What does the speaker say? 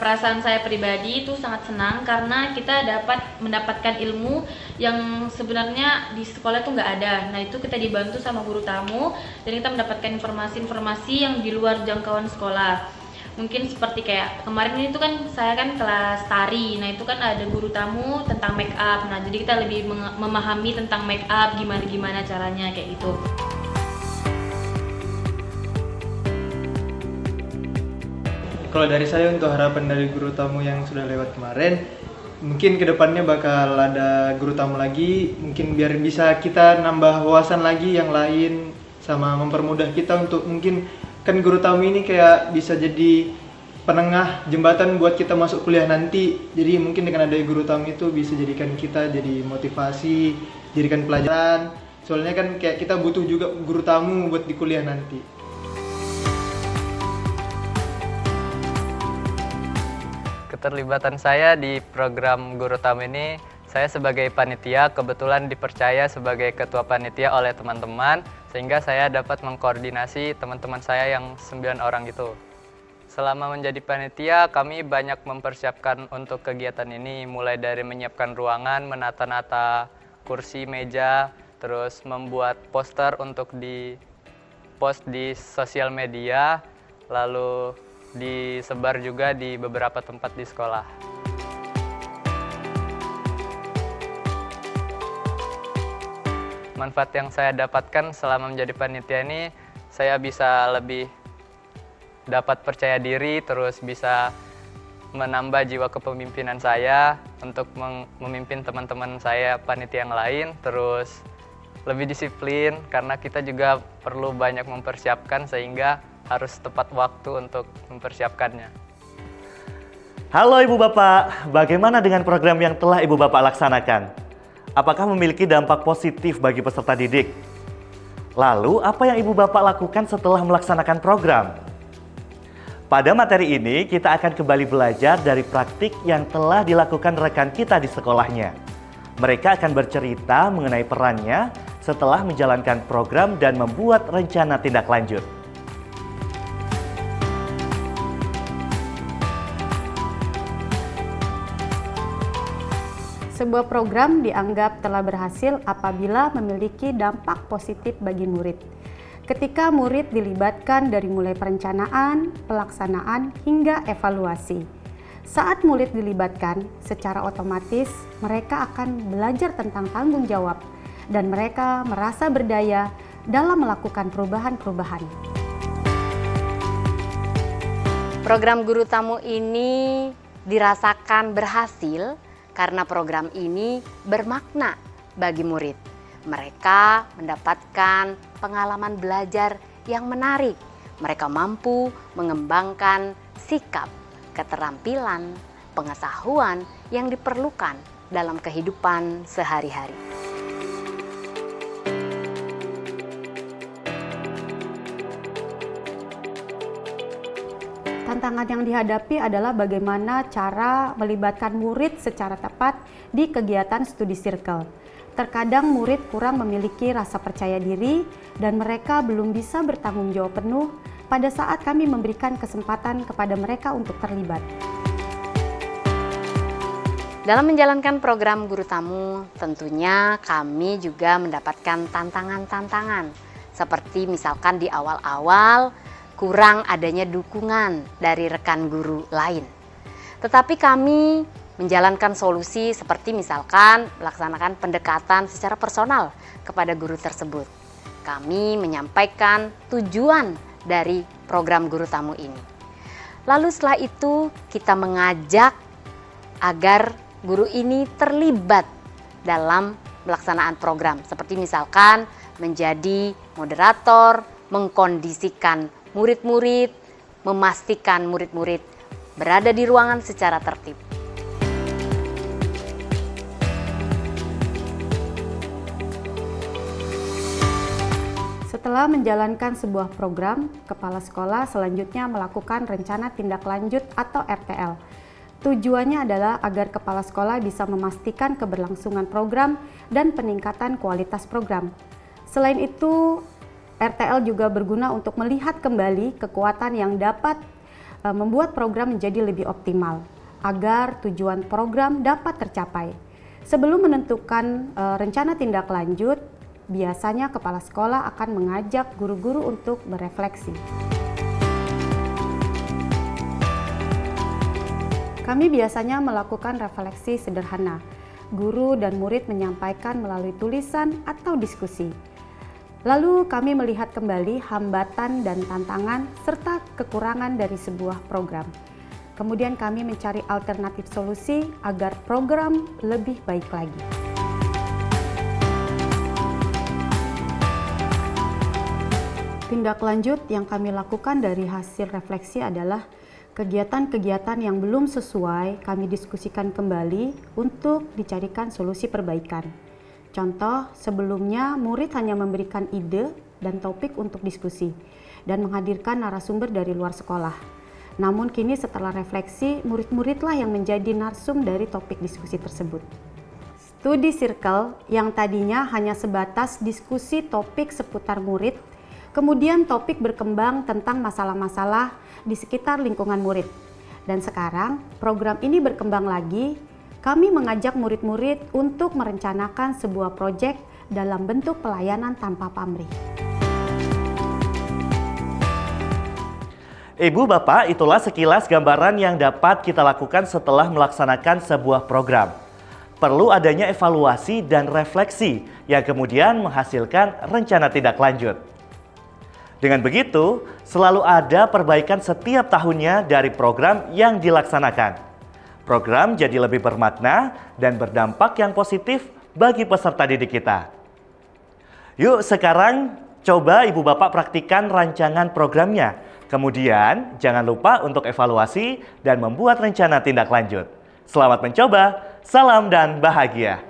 perasaan saya pribadi itu sangat senang karena kita dapat mendapatkan ilmu yang sebenarnya di sekolah itu nggak ada. Nah itu kita dibantu sama guru tamu dan kita mendapatkan informasi-informasi yang di luar jangkauan sekolah. Mungkin seperti kayak kemarin ini tuh kan saya kan kelas tari, nah itu kan ada guru tamu tentang make up. Nah jadi kita lebih memahami tentang make up, gimana caranya kayak gitu. Kalau dari saya untuk harapan dari guru tamu yang sudah lewat kemarin, mungkin kedepannya bakal ada guru tamu lagi, mungkin biar bisa kita nambah wawasan lagi yang lain sama mempermudah kita untuk mungkin kan guru tamu ini kayak bisa jadi penengah jembatan buat kita masuk kuliah nanti. Jadi mungkin dengan ada guru tamu itu bisa jadikan kita jadi motivasi, jadikan pelajaran. Soalnya kan kayak kita butuh juga guru tamu buat di kuliah nanti. Keterlibatan saya di program guru tamu ini, saya sebagai panitia kebetulan dipercaya sebagai ketua panitia oleh teman-teman, sehingga saya dapat mengkoordinasi teman-teman saya yang 9 orang itu. Selama menjadi panitia, kami banyak mempersiapkan untuk kegiatan ini, mulai dari menyiapkan ruangan, menata-nata kursi, meja, terus membuat poster untuk di-post di sosial media, lalu disebar juga di beberapa tempat di sekolah. Manfaat yang saya dapatkan selama menjadi panitia ini, saya bisa lebih dapat percaya diri, terus bisa menambah jiwa kepemimpinan saya untuk memimpin teman-teman saya panitia yang lain, terus lebih disiplin karena kita juga perlu banyak mempersiapkan sehingga harus tepat waktu untuk mempersiapkannya. Halo Ibu Bapak, bagaimana dengan program yang telah Ibu Bapak laksanakan? Apakah memiliki dampak positif bagi peserta didik? Lalu, apa yang Ibu Bapak lakukan setelah melaksanakan program? Pada materi ini, kita akan kembali belajar dari praktik yang telah dilakukan rekan kita di sekolahnya. Mereka akan bercerita mengenai perannya setelah menjalankan program dan membuat rencana tindak lanjut. Sebuah program dianggap telah berhasil apabila memiliki dampak positif bagi murid. Ketika murid dilibatkan dari mulai perencanaan, pelaksanaan, hingga evaluasi. Saat murid dilibatkan, secara otomatis mereka akan belajar tentang tanggung jawab dan mereka merasa berdaya dalam melakukan perubahan-perubahan. Program guru tamu ini dirasakan berhasil karena program ini bermakna bagi murid. Mereka mendapatkan pengalaman belajar yang menarik. Mereka mampu mengembangkan sikap, keterampilan, pengetahuan yang diperlukan dalam kehidupan sehari-hari. Tantangan yang dihadapi adalah bagaimana cara melibatkan murid secara tepat di kegiatan studi circle. Terkadang murid kurang memiliki rasa percaya diri dan mereka belum bisa bertanggung jawab penuh pada saat kami memberikan kesempatan kepada mereka untuk terlibat. Dalam menjalankan program guru tamu, tentunya kami juga mendapatkan tantangan-tantangan. Seperti misalkan di awal-awal, kurang adanya dukungan dari rekan guru lain. Tetapi kami menjalankan solusi seperti misalkan melaksanakan pendekatan secara personal kepada guru tersebut. Kami menyampaikan tujuan dari program guru tamu ini. Lalu setelah itu kita mengajak agar guru ini terlibat dalam pelaksanaan program. Seperti misalkan menjadi moderator, mengkondisikan murid-murid, memastikan murid-murid berada di ruangan secara tertib. Setelah menjalankan sebuah program, kepala sekolah selanjutnya melakukan rencana tindak lanjut atau RTL. Tujuannya adalah agar kepala sekolah bisa memastikan keberlangsungan program dan peningkatan kualitas program. Selain itu, RTL juga berguna untuk melihat kembali kekuatan yang dapat membuat program menjadi lebih optimal agar tujuan program dapat tercapai. Sebelum menentukan rencana tindak lanjut, biasanya kepala sekolah akan mengajak guru-guru untuk berefleksi. Kami biasanya melakukan refleksi sederhana. Guru dan murid menyampaikan melalui tulisan atau diskusi. Lalu kami melihat kembali hambatan dan tantangan serta kekurangan dari sebuah program. Kemudian kami mencari alternatif solusi agar program lebih baik lagi. Tindak lanjut yang kami lakukan dari hasil refleksi adalah kegiatan-kegiatan yang belum sesuai kami diskusikan kembali untuk dicarikan solusi perbaikan. Contoh, sebelumnya murid hanya memberikan ide dan topik untuk diskusi dan menghadirkan narasumber dari luar sekolah. Namun kini setelah refleksi, murid-muridlah yang menjadi narsum dari topik diskusi tersebut. Studi circle yang tadinya hanya sebatas diskusi topik seputar murid, kemudian topik berkembang tentang masalah-masalah di sekitar lingkungan murid. Dan sekarang program ini berkembang lagi, kami mengajak murid-murid untuk merencanakan sebuah proyek dalam bentuk pelayanan tanpa pamrih. Ibu Bapak, itulah sekilas gambaran yang dapat kita lakukan setelah melaksanakan sebuah program. Perlu adanya evaluasi dan refleksi yang kemudian menghasilkan rencana tindak lanjut. Dengan begitu, selalu ada perbaikan setiap tahunnya dari program yang dilaksanakan. Program jadi lebih bermakna dan berdampak yang positif bagi peserta didik kita. Yuk sekarang coba Ibu Bapak praktikkan rancangan programnya. Kemudian jangan lupa untuk evaluasi dan membuat rencana tindak lanjut. Selamat mencoba, salam dan bahagia.